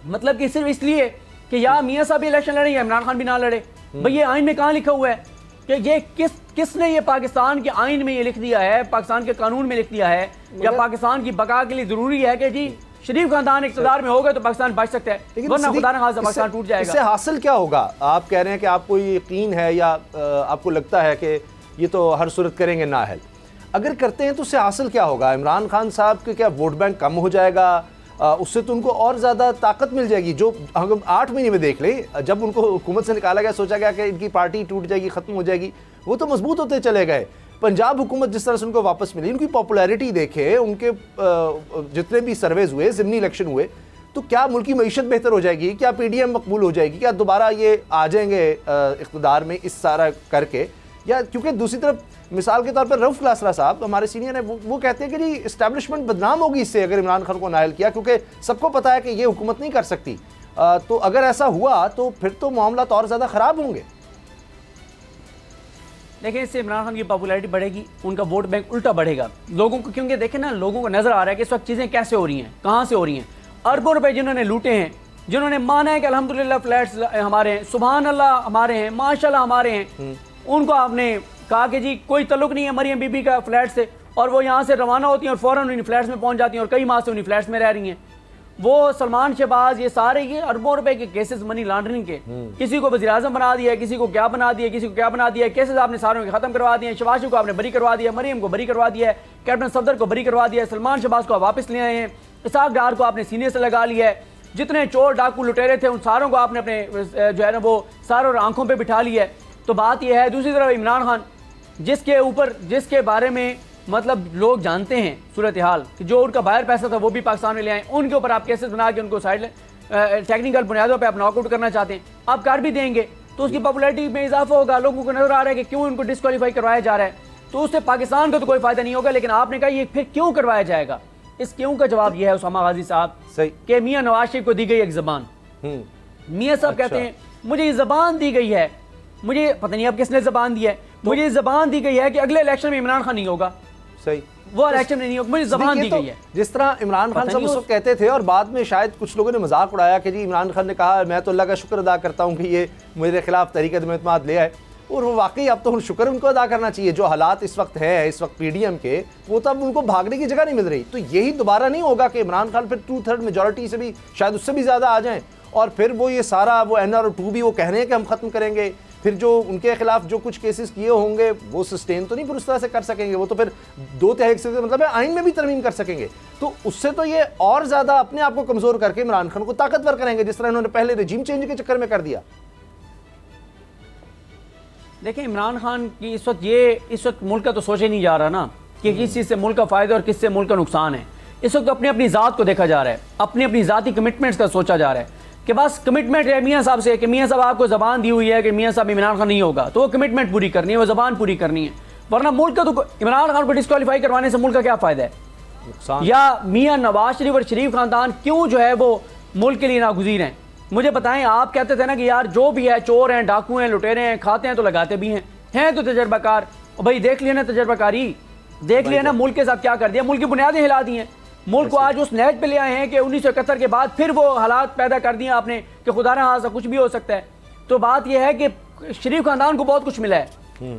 मतलब कि सिर्फ इसलिए कि या मियाँ साहब भी इलेक्शन लड़े या इमरान खान भी ना लड़े। भाई ये आइन में कहाँ लिखा हुआ है कि ये किसने ये पाकिस्तान के आइन में ये लिख दिया है, पाकिस्तान के कानून में लिख दिया है, या पाकिस्तान की बका के लिए जरूरी है कि जी शरीफ खानदान इक़्तिदार में होगा तो पाकिस्तान बच सकता है, वरना खुदा न खास्ता पाकिस्तान टूट जाएगा। इससे हासिल क्या होगा? आप कह रहे हैं कि आपको ये यकीन है या आपको लगता है कि ये तो हर सूरत करेंगे नाअहल? अगर करते हैं तो उससे हासिल क्या होगा? इमरान खान साहब के क्या वोट बैंक कम हो जाएगा? उससे तो उनको और ज़्यादा ताकत मिल जाएगी। जो हम 8 महीने में देख लें, जब उनको हुकूमत से निकाला गया सोचा गया कि इनकी पार्टी टूट जाएगी, ख़त्म हो जाएगी, वो तो मजबूत होते चले गए। पंजाब हुकूमत जिस तरह से उनको वापस मिली, उनकी पॉपुलैरिटी देखे, उनके जितने भी सर्वेज हुए, ज़िमनी इलेक्शन हुए, तो क्या मुल्क की मईशत बेहतर हो जाएगी? क्या PDM मकबूल हो जाएगी? क्या दोबारा ये आ जाएंगे इक़्तिदार में इस सारा करके? या क्योंकि दूसरी तरफ मिसाल के तौर पर रऊफ़ क्लासरा साहब हमारे सीनियर हैं, वो कहते हैं कि जी इस्टेब्लिशमेंट बदनाम होगी इससे अगर इमरान खान को नाअहल किया, क्योंकि सबको पता है कि ये हुकूमत नहीं कर सकती। तो अगर ऐसा हुआ तो फिर तो मामला तो और ज़्यादा ख़राब होंगे। देखिए, इससे इमरान खान की पॉपुलैरिटी बढ़ेगी, उनका वोट बैंक उल्टा बढ़ेगा लोगों को, क्योंकि देखें ना, लोगों को नजर आ रहा है कि इस वक्त चीज़ें कैसे हो रही हैं, कहाँ से हो रही हैं। अरबों रुपए जिन्होंने लूटे हैं, जिन्होंने माना है कि अल्हम्दुलिल्लाह फ्लैट्स हमारे हैं, सुभान अल्लाह हमारे हैं, माशाल्लाह हमारे हैं, उनको आपने कहा कि जी कोई तल्लुक नहीं है मरियम बीबी का फ्लैट से, और वो यहाँ से रवाना होती हैं और फ़ौरन उन्हीं फ्लैट्स में पहुँच जाती हैं और कई माह से उन्हीं फ्लैट्स में रह रही हैं। वो सलमान शहबाज, ये सारे ये अरबों रुपए के केसेस मनी लॉन्ड्रिंग के, किसी को वज़ीर आज़म बना दिया, किसी को क्या बना दिया, किसी को क्या बना दिया, केसेस आपने सारों के खत्म करवा दिए। शहबाज शरीफ को आपने बरी करवा दिया, मरियम को बरी करवा दिया है, कैप्टन सफदर को बरी करवा दिया है, सलमान शहबाज को वापस ले आए हैं, इसाक डार को आपने सीने से लगा लिया है, जितने चोर डाकू लुटेरे थे उन सारों को आपने अपने जो है ना वो सारों आंखों पर बिठा लिया है। तो बात यह है, दूसरी तरफ इमरान खान जिसके बारे में मतलब लोग जानते हैं सूरत हाल कि जो उनका बाहर पैसा था वो भी पाकिस्तान में ले आए, उनके ऊपर आप केसेस बना के उनको साइड टेक्निकल बुनियादों पे आप नॉकआउट करना चाहते हैं, आप कर भी देंगे तो उसकी पॉपुलैरिटी में इजाफा होगा, लोगों को नजर आ रहा है कि क्यों उनको डिस्क्वालीफाई करवाया जा रहा है, तो उससे पाकिस्तान को तो कोई फायदा नहीं होगा। लेकिन आपने कहा ये फिर क्यों करवाया जाएगा, इस क्यों का जवाब यह है उसामा गाजी साहब सही कि मियां नवाज शरीफ को दी गई एक जबान। मियां साहब कहते हैं मुझे ये जबान दी गई है, मुझे पता नहीं अब किसने जबान दी है, मुझे ये जबान दी गई है कि अगले इलेक्शन में इमरान खान नहीं होगा, सही वो इलेक्शन में नहीं होगा, मुझे जबान दी गई है। जिस तरह इमरान खान साहब उस वक्त कहते थे और बाद में शायद कुछ लोगों ने मजाक उड़ाया कि जी इमरान खान ने कहा मैं तो अल्लाह का शुक्र अदा करता हूँ कि ये मेरे खिलाफ तहरीक अदम-ए-एतमाद ले आए, और वो वाकई अब तो शुक्र उनको अदा करना चाहिए। जो हालात इस वक्त है, इस वक्त पीडीएम के, वो तब उनको भागने की जगह नहीं मिल रही, तो यही दोबारा नहीं होगा कि इमरान खान फिर 2/3 मेजॉरिटी से भी शायद उससे भी ज़्यादा आ जाएं और फिर वो ये सारा वो NR2 भी वो कह रहे हैं कि हम ख़त्म करेंगे, फिर जो उनके खिलाफ जो कुछ केसेस किए होंगे वो सस्टेन तो नहीं फिर उस तरह से कर सकेंगे, वो तो फिर 2/3 से मतलब है आइन में भी तरमीम कर सकेंगे, तो उससे तो ये और ज़्यादा अपने आप को कमज़ोर करके इमरान खान को ताकतवर करेंगे, जिस तरह इन्होंने पहले रजीम चेंज के चक्कर में कर दिया। देखिए इमरान खान की इस वक्त मुल्क का तो सोचे नहीं जा रहा ना कि किस चीज़ से मुल्क का फ़ायदा और किस से मुल्क का नुकसान है। इस वक्त अपनी अपनी ज़ात को देखा जा रहा है, अपनी ज़ाती कमिटमेंट्स का सोचा जा रहा है कि बस कमिटमेंट है मियाँ साहब से कि मियाँ साहब आपको ज़बान दी हुई है कि मियाँ साहब इमरान खान नहीं होगा, तो वो कमिटमेंट पूरी करनी है, वो ज़बान पूरी करनी है, वरना मुल्क का तो इमरान खान को डिस्क्वालीफाई करवाने से मुल्क का क्या फ़ायदा है। या मियाँ नवाज शरीफ और शरीफ खानदान क्यों जो है वो मुल्क के लिए नागुज़ीर हैं। मुझे बताएं, आप कहते थे ना कि यार जो भी है चोर हैं, डाकू हैं, लुटेरे हैं, खाते हैं तो लगाते भी हैं तो तजर्बाकार, भाई देख लिया ना तजर्बाकारी, देख लिया ना मुल्क के साथ क्या कर दिया, मुल्क की बुनियादें हिला दी हैं, मुल्क को आज उस नहज पे ले आए हैं कि 1971 के बाद फिर वो हालात पैदा कर दिए आपने कि खुदा ना हासा कुछ भी हो सकता है। तो बात यह है कि शरीफ खानदान को बहुत कुछ मिला है,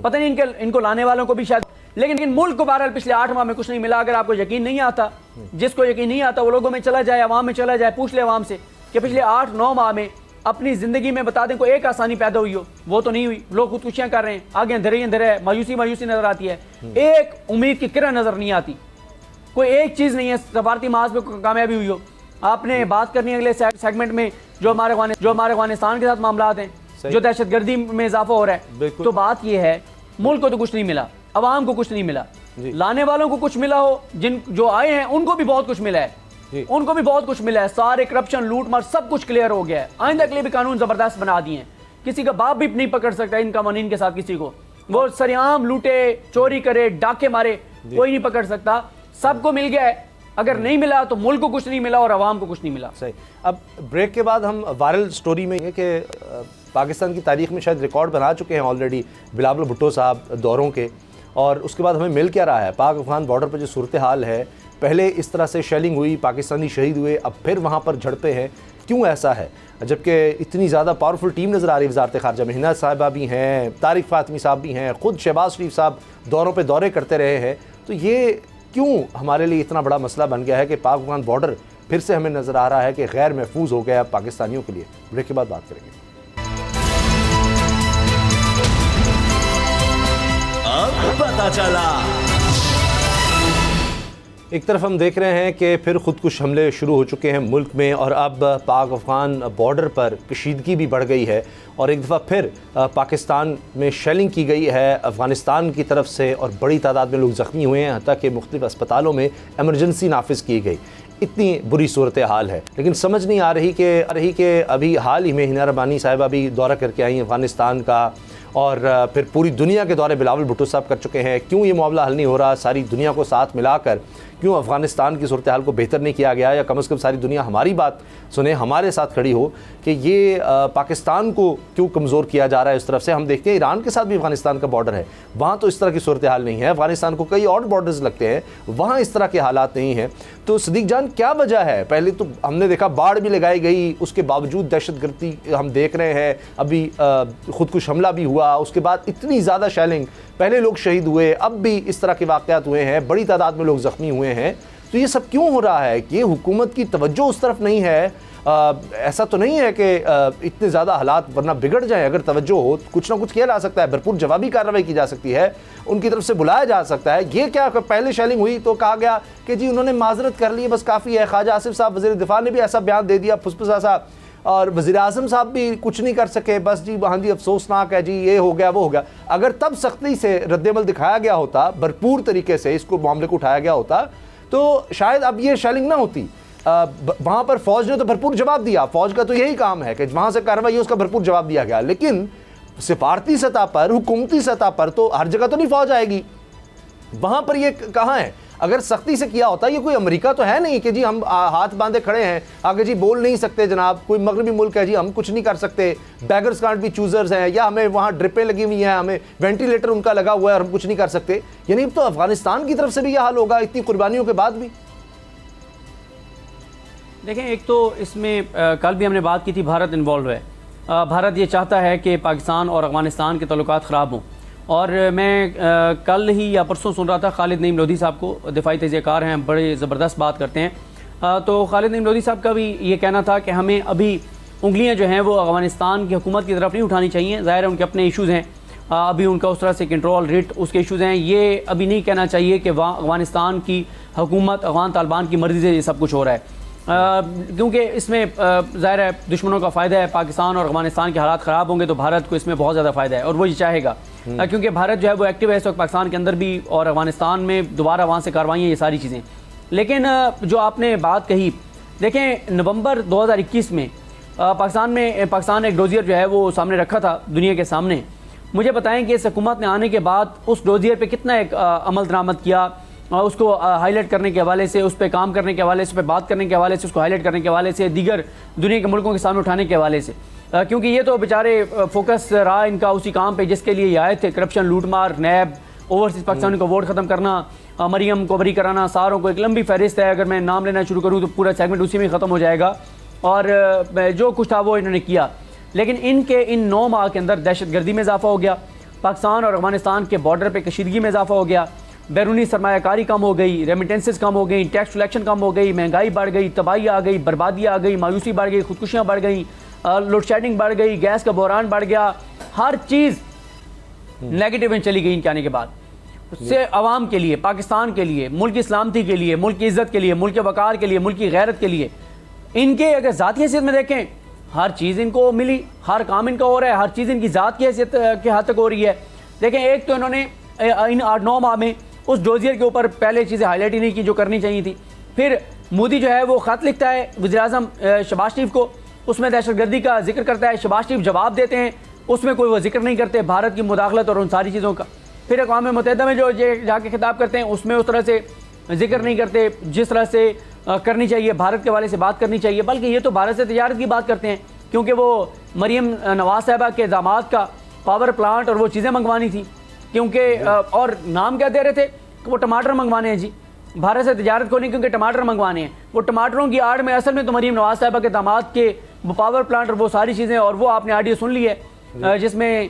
पता नहीं इनको लाने वालों को भी शायद, लेकिन मुल्क को बहरहाल पिछले 8 माह में कुछ नहीं मिला। अगर आपको यकीन नहीं आता, जिसको यकीन नहीं आता वो लोगों में चला जाए, अवाम में चला जाए, पूछ ले अवाम से कि पिछले 8-9 माह में अपनी जिंदगी में बता दें कोई एक आसानी पैदा हुई हो, वो तो नहीं हुई। लोग खुदकुशियां कर रहे हैं, आगे अंधेरे अंधेरे है, मायूसी नजर आती है, एक उम्मीद की किरण नजर नहीं आती, कोई एक चीज नहीं है सफारती महाज में कामयाबी हुई हो। आपने बात करनी है अगले सेगमेंट में जो हमारे अफगानिस्तान के साथ मामला हैं, जो दहशतगर्दी में इजाफा हो रहा है, तो बात यह है मुल्क को तो कुछ नहीं मिला, अवाम को कुछ नहीं मिला, लाने वालों को कुछ मिला हो, जो आए हैं उनको भी बहुत कुछ मिला है, उनको भी बहुत कुछ मिला है, सारे करप्शन लूट मार सब कुछ क्लियर हो गया है। आइंदा के लिए भी कानून जबरदस्त बना दिए हैं, किसी का बाप भी नहीं पकड़ सकता इन कानून के साथ किसी को, वो सरेआम लूटे, चोरी करे, डाके मारे, कोई नहीं पकड़ सकता, सबको मिल गया है। अगर नहीं मिला तो मुल्क को कुछ नहीं मिला और अवाम को कुछ नहीं मिला। सही। अब ब्रेक के बाद हम वायरल स्टोरी में कि पाकिस्तान की तारीख में शायद रिकॉर्ड बना चुके हैं ऑलरेडी बिलावल भुट्टो साहब दौरों के, और उसके बाद हमें मिल क्या रहा है, पाक अफगान बॉर्डर पर जो सूरत हाल है, पहले इस तरह से शेलिंग हुई, पाकिस्तानी शहीद हुए, अब फिर वहाँ पर झड़पें हैं, क्यों ऐसा है, जबकि इतनी ज़्यादा पावरफुल टीम नज़र आ रही है वज़ारत ख़ारजा में, हिना साहिबा भी हैं, तारिक फ़ातिमी साहब भी हैं, ख़ुद शहबाज शरीफ साहब दौरों पे दौरे करते रहे हैं, तो ये क्यों हमारे लिए इतना बड़ा मसला बन गया है कि पाक अफगान बॉर्डर फिर से हमें नज़र आ रहा है कि गैर महफूज हो गया पाकिस्तानियों के लिए। ब्रेक के बाद बात करेंगे। अब पता चला। एक तरफ हम देख रहे हैं कि फिर खुदकुश हमले शुरू हो चुके हैं मुल्क में, और अब पाक अफगान बॉर्डर पर कशीदगी भी बढ़ गई है, और एक दफ़ा फिर पाकिस्तान में शेलिंग की गई है अफ़गानिस्तान की तरफ से, और बड़ी तादाद में लोग ज़ख्मी हुए हैं, हत्ता कि मुख्तलिफ अस्पतालों में एमरजेंसी नाफिज की गई। इतनी बुरी सूरत हाल है, लेकिन समझ नहीं आ रही कि अभी हाल ही में हिना रबानी साहिबा भी दौरा करके आई अफ़गानिस्तान का, और फिर पूरी दुनिया के दौरे बिलावल भुट्टो साहब कर चुके हैं। क्यों ये मामला हल नहीं हो रहा, सारी दुनिया को साथ मिलाकर क्यों अफ़गानिस्तान की सूरत हाल को बेहतर नहीं किया गया, या कम से कम सारी दुनिया हमारी बात सुने, हमारे साथ खड़ी हो कि ये पाकिस्तान को क्यों कमज़ोर किया जा रहा है। इस तरफ से हम देखते हैं ईरान के साथ भी अफ़गानिस्तान का बॉर्डर है, वहाँ तो इस तरह की सूरत हाल नहीं है, अफ़गानिस्तान को कई और बॉर्डर्स लगते हैं, वहाँ इस तरह के हालात नहीं हैं। तो सदीक जान क्या वजह है? पहले तो हमने देखा बाढ़ भी लगाई गई, उसके बावजूद दहशतगर्दी हम देख रहे हैं, अभी खुदकुश हमला भी हुआ, उसके बाद इतनी ज़्यादा शेलिंग, पहले लोग शहीद हुए, अब भी इस तरह के वाक़यात हुए हैं, बड़ी तादाद में लोग ज़ख्मी हुए हैं। तो ये सब क्यों हो रहा है? कि हुकूमत की तवज्जो उस तरफ नहीं है, ऐसा तो नहीं है कि इतने ज़्यादा हालात वरना बिगड़ जाएं। अगर तवज्जो हो कुछ ना कुछ किया जा सकता है, भरपूर जवाबी कार्रवाई की जा सकती है, उनकी तरफ से बुलाया जा सकता है। ये क्या पहले शेलिंग हुई तो कहा गया कि जी उन्होंने माजरत कर ली, बस काफ़ी है। ख्वाजा आसिफ साहब वज़ीर दिफा ने भी ऐसा बयान दे दिया फुसफुसा सा, और वज़ीर आज़म साहब भी कुछ नहीं कर सके, बस जी वहाँ जी अफसोसनाक है जी, ये हो गया वो हो गया। अगर तब सख्ती से रद्देमल दिखाया गया होता, भरपूर तरीके से इसको मामले को उठाया गया होता, तो शायद अब ये शेलिंग ना होती। वहाँ पर फ़ौज ने तो भरपूर जवाब दिया, फ़ौज का तो यही काम है कि वहाँ से कार्रवाई है उसका भरपूर जवाब दिया गया। लेकिन सिफारती सतह पर, हुकूमती सतह पर तो हर जगह तो नहीं फ़ौज आएगी, वहाँ पर ये कहाँ है? अगर सख्ती से किया होता, ये कोई अमेरिका तो है नहीं कि जी हम हाथ बांधे खड़े हैं आगे जी बोल नहीं सकते जनाब, कोई मगरबी मुल्क है जी हम कुछ नहीं कर सकते, बैगर्स कांट बी चूजर्स हैं, या हमें वहाँ ड्रिपें लगी हुई हैं, हमें वेंटिलेटर उनका लगा हुआ है और हम कुछ नहीं कर सकते। यानी तो अफगानिस्तान की तरफ से भी यह हाल होगा इतनी कुर्बानियों के बाद भी। देखें, एक तो इसमें कल भी हमने बात की थी, भारत इन्वॉल्व है। भारत ये चाहता है कि पाकिस्तान और अफगानिस्तान के ताल्लुकात ख़राब हों। और मैं कल ही या परसों सुन रहा था खालिद नईम लोधी साहब को, दिफाई तजज़ियाकार हैं, बड़े ज़बरदस्त बात करते हैं। तो खालिद नईम लोधी साहब का भी ये कहना था कि हमें अभी उंगलियां जो हैं वो अफगानिस्तान की हुकूमत की तरफ नहीं उठानी चाहिए। ज़ाहिर है उनके अपने इशूज़ हैं, अभी उनका उस तरह से कंट्रोल रेट उसके इशूज़ हैं। ये अभी नहीं कहना चाहिए कि वहाँ अफगानिस्तान की हुकूमत, अफगान तालिबान की मर्ज़ी से ये सब कुछ हो रहा है, क्योंकि इसमें ज़ाहिर है दुश्मनों का फ़ायदा है। पाकिस्तान और अफगानिस्तान के हालात ख़राब होंगे तो भारत को इसमें बहुत ज़्यादा फ़ायदा है और वो ये चाहेगा, क्योंकि भारत जो है वो एक्टिव है इस वक्त पाकिस्तान के अंदर भी और अफगानिस्तान में दोबारा वहाँ से कार्रवाइयाँ, ये सारी चीज़ें। लेकिन जो आपने बात कही, देखें नवंबर 2021 में पाकिस्तान ने एक डोजियर जो है वो सामने रखा था दुनिया के सामने। मुझे बताएं कि इस हुकूमत ने आने के बाद उस डोजियर पे कितना एक अमल दरामद किया, उसको हाईलाइट करने के हवाले से, उस पर काम करने के हवाले से, उस पर बात करने के हवाले से, उसको हाईलाइट करने के हवाले से, दीगर दुनिया के मुल्कों के सामने उठाने के हवाले से, क्योंकि ये तो बेचारे फोकस रहा इनका उसी काम पे जिसके लिए ये आए थे, करप्शन, लूटमार, नैब, ओवरसीज़ पाकिस्तान को वोट ख़त्म करना, मरियम को बरी कराना, सारों को, एक लंबी फहरिस्त है। अगर मैं नाम लेना शुरू करूँ तो पूरा सेगमेंट उसी में ख़त्म हो जाएगा। और जो कुछ था वो इन्होंने किया। लेकिन इनके इन 9 माह के अंदर दहशतगर्दी में इजाफा हो गया, पाकिस्तान और अफगानिस्तान के बॉर्डर पर कशीदगी में इजाफा हो गया, बैरूनी सरमायाकारी कम हो गई, रेमिटेंसेस कम हो गई, टैक्स कलेक्शन कम हो गई, महंगाई बढ़ गई, तबाही आ गई, बर्बादी आ गई, मायूसी बढ़ गई, खुदकुशियाँ बढ़ गई, लोड शेडिंग बढ़ गई, गैस का बहरान बढ़ गया, हर चीज़ नेगेटिव में चली गई इनके आने के बाद। उससे अवाम के लिए, पाकिस्तान के लिए, मुल्क की सलामती के लिए, मुल्क की इज़्ज़त के लिए, मुल्क के वक़ार के लिए, मुल्क की गैरत के लिए, इनके अगर ज़ाती हैसियत में देखें हर चीज़ इनको मिली, हर काम इनका हो रहा है, हर चीज़ इनकी ज़ात की हैसियत के हद तक हो रही है। देखें, एक तो इन्होंने इन 8-9 माह में उस डोजियर के ऊपर पहले चीज़ें हाईलाइट ही नहीं की जो करनी चाहिए थी। फिर मोदी जो है वो ख़त लिखता है वज़ीर-ए-आज़म शहबाज शरीफ को, उसमें दहशतगर्दी का जिक्र करता है, शहबाज शरीफ जवाब देते हैं, उसमें कोई वो जिक्र नहीं करते भारत की मुदाखलत और उन सारी चीज़ों का। फिर अक़वाम मुत्तहिदा में जो जाके खिताब करते हैं उसमें उस तरह से जिक्र नहीं करते जिस तरह से करनी चाहिए, भारत के हवाले से बात करनी चाहिए। बल्कि ये तो भारत से तिजारत की बात करते हैं, क्योंकि वो मरियम नवाज साहिबा के दामाद का पावर प्लांट और वो चीज़ें मंगवानी थी, क्योंकि और नाम क्या दे रहे थे कि वो टमाटर मंगवाने हैं जी, भारत से तिजारत को नहीं, क्योंकि टमाटर मंगवाने हैं। वो टमाटरों की आड़ में असल में तो मरीम नवाज साहिबा के दामाद के पावर प्लांट और वो सारी चीज़ें, और वो आपने ऑडियो सुन ली है जिसमें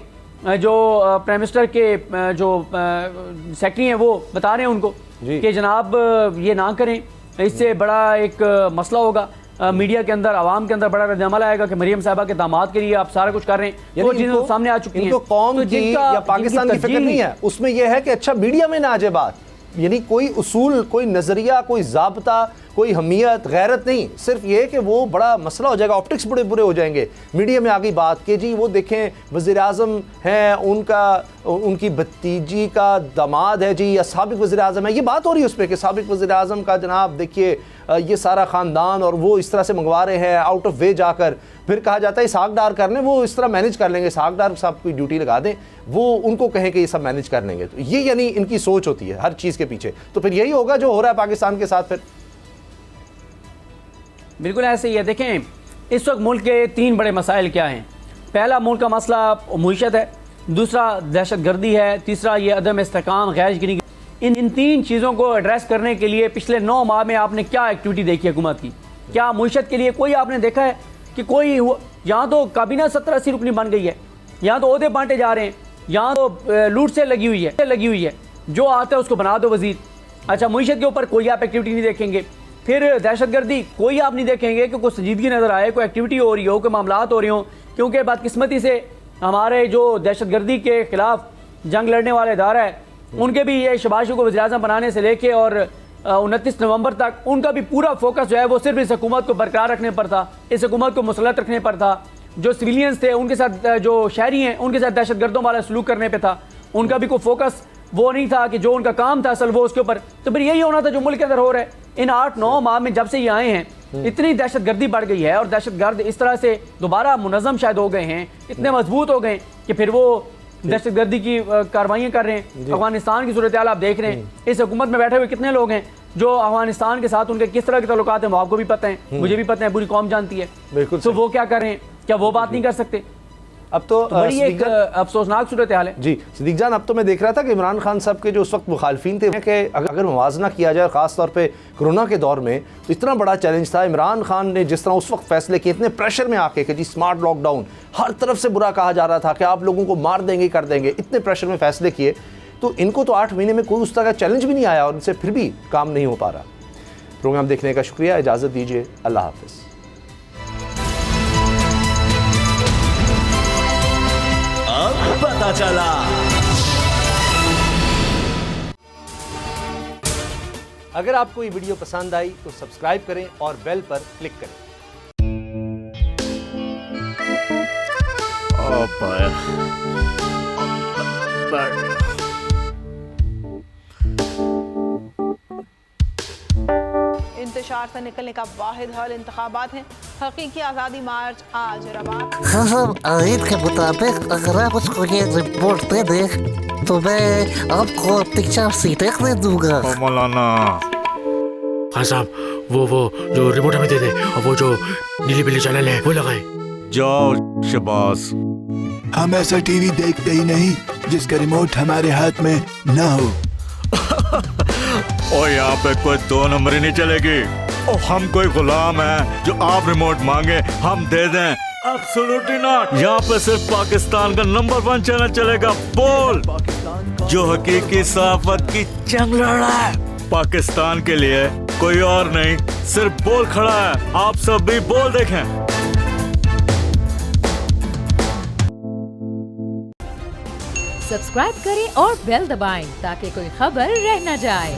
जो प्राइम मिनिस्टर के जो सेक्रेटरी हैं वो बता रहे हैं उनको कि जनाब ये ना करें, इससे बड़ा एक मसला होगा, मीडिया के अंदर, आवाम के अंदर बड़ा रद्द-ए-अमल आएगा कि मरियम साहिबा के दामाद के लिए आप सारा कुछ कर रहे हैं। वो चीज़ें सामने आ चुकी हैं। इनको कौम की या पाकिस्तान की फिक्र नहीं है, उसमें यह है कि अच्छा मीडिया में ना आ जाए बात, यानी कोई उसूल, कोई नज़रिया, कोई ज़ाब्ता, कोई हमीयत, गैरत नहीं, सिर्फ ये कि वो बड़ा मसला हो जाएगा, ऑप्टिक्स बड़े बुरे हो जाएंगे। मीडिया में आ गई बात कि जी वो देखें वज़ीर आज़म हैं, उनकी भतीजी का दामाद है जी, या साबिक वज़ीर आज़म है, ये बात हो रही है उस पर कि साबिक वज़ीर आज़म का जनाब देखिए ये सारा ख़ानदान और वो इस तरह से मंगवा रहे हैं आउट ऑफ वे जाकर। फिर कहा जाता है इसहाक डार कर लें, वो इस तरह मैनेज कर लेंगे, इसहाक डार साहब की ड्यूटी लगा दें, वो उनको कहें कि ये सब मैनेज कर लेंगे। तो ये यानी इनकी सोच होती है हर चीज़ के पीछे। तो फिर यही होगा जो हो रहा है पाकिस्तान के साथ। फिर बिल्कुल ऐसे ही है। देखें, इस वक्त मुल्क के 3 बड़े मसाइल क्या हैं। पहला मुल्क का मसला मईशत है, दूसरा दहशतगर्दी है, तीसरा ये अदम इस्तेहकाम, गैर यकीनी। इन 3 चीज़ों को एड्रेस करने के लिए पिछले 9 माह में आपने क्या एक्टिविटी देखी है हुकूमत की? क्या मईशत के लिए कोई आपने देखा है कि कोई, यहाँ तो काबीना 70-80 रुकनी बन गई है, यहाँ तो ओहदे बांटे जा रहे हैं, यहाँ तो लूट से लगी हुई है, जो आता है उसको बना दो वजीर। अच्छा, मईशत के ऊपर कोई आप एक्टिविटी नहीं देखेंगे। फिर दहशतगर्दी कोई आप नहीं देखेंगे कि कोई संजीदगी नज़र आए, कोई एक्टिविटी हो रही हो, कोई मामलात हो रही हो, क्योंकि बदकिस्मती से हमारे जो दहशतगर्दी के ख़िलाफ़ जंग लड़ने वाले इदारा है, उनके भी ये शहबाज शरीफ को वज़ीर-ए-आज़म बनाने से लेके और 29 नवंबर तक उनका भी पूरा फोकस जो है वो सिर्फ इस हुकूमत को बरकरार रखने पर था, इस हुकूमत को मुसलत रखने पर था। जो सिविलियंस थे उनके साथ, जो शहरी हैं उनके साथ दहशतगर्दों वाला सलूक करने पे था। उनका भी कोई फोकस वो नहीं था कि जो उनका काम था असल वो उसके ऊपर। तो फिर यही होना था जो मुल्क के अंदर हो रहा है। इन 8-9 माह में जब से ये आए हैं इतनी दहशतगर्दी बढ़ गई है और दहशतगर्द इस तरह से दोबारा मुनज़्ज़म शायद हो गए हैं, इतने मजबूत हो गए कि फिर वो दहशतगर्दी की कार्रवाइयाँ कर रहे हैं। अफगानिस्तान की सूरत हाल आप देख रहे हैं, इस हुकूमत में बैठे हुए कितने लोग हैं जो अफगानिस्तान के साथ उनके किस तरह के ताल्लुकात हैं वो आपको भी पता है, मुझे भी पता है, पूरी कौम जानती है। बिल्कुल। तो वो क्या कर रहे हैं, क्या वो बात नहीं कर सकते? अब तो बड़ी एक अफसोसनाक सूरत हाल है। जी सिद्दीक जान, अब तो मैं देख रहा था कि इमरान खान साहब के जो उस वक्त मुखालफिन थे कि अगर मुवाजना किया जाए ख़ास तौर पे कोरोना के दौर में, तो इतना बड़ा चैलेंज था। इमरान खान ने जिस तरह उस वक्त फैसले किए, इतने प्रेशर में आके कि जी स्मार्ट लॉकडाउन, हर तरफ से बुरा कहा जा रहा था कि आप लोगों को मार देंगे, कर देंगे, इतने प्रेशर में फैसले किए। तो इनको तो 8 महीने में कोई उस तरह का चैलेंज भी नहीं आया और इनसे फिर भी काम नहीं हो पा रहा। प्रोग्राम देखने का शुक्रिया, इजाज़त दीजिए, अल्लाह हाफ़िज़। अब पता चला। अगर आपको ये वीडियो पसंद आई तो सब्सक्राइब करें और बेल पर क्लिक करें। इंतशार से निकलने का वाहिद हल इंतखाबात हैं। हकीकी आज़ादी मार्च आज रवान। हम आइन के मुताबिक अगर आप उसको ये रिपोर्ट दे दें तो मैं आपको 3-4 सीटें दे दूंगा। मौलाना खान साहब, वो जो रिमोट हमें दे दे और वो जो नीली पीली चैनल है वो लगाए। जाओ शबाज। हम ऐसा टीवी देखते ही नहीं जिसका रिमोट हमारे हाथ में ना हो। और यहाँ पे कोई 2 नंबरी नहीं चलेगी। और हम कोई गुलाम है जो आप रिमोट मांगे हम दे दें? Absolutely not. यहाँ पे सिर्फ पाकिस्तान का नंबर 1 चैनल चलेगा, बोल, जो हकीकी सहाफत की जंग लड़ रहा है। पाकिस्तान के लिए कोई और नहीं, सिर्फ बोल खड़ा है। आप सब भी बोल देखें। सब्सक्राइब करें और बेल दबाएं ताकि कोई खबर रह न जाए।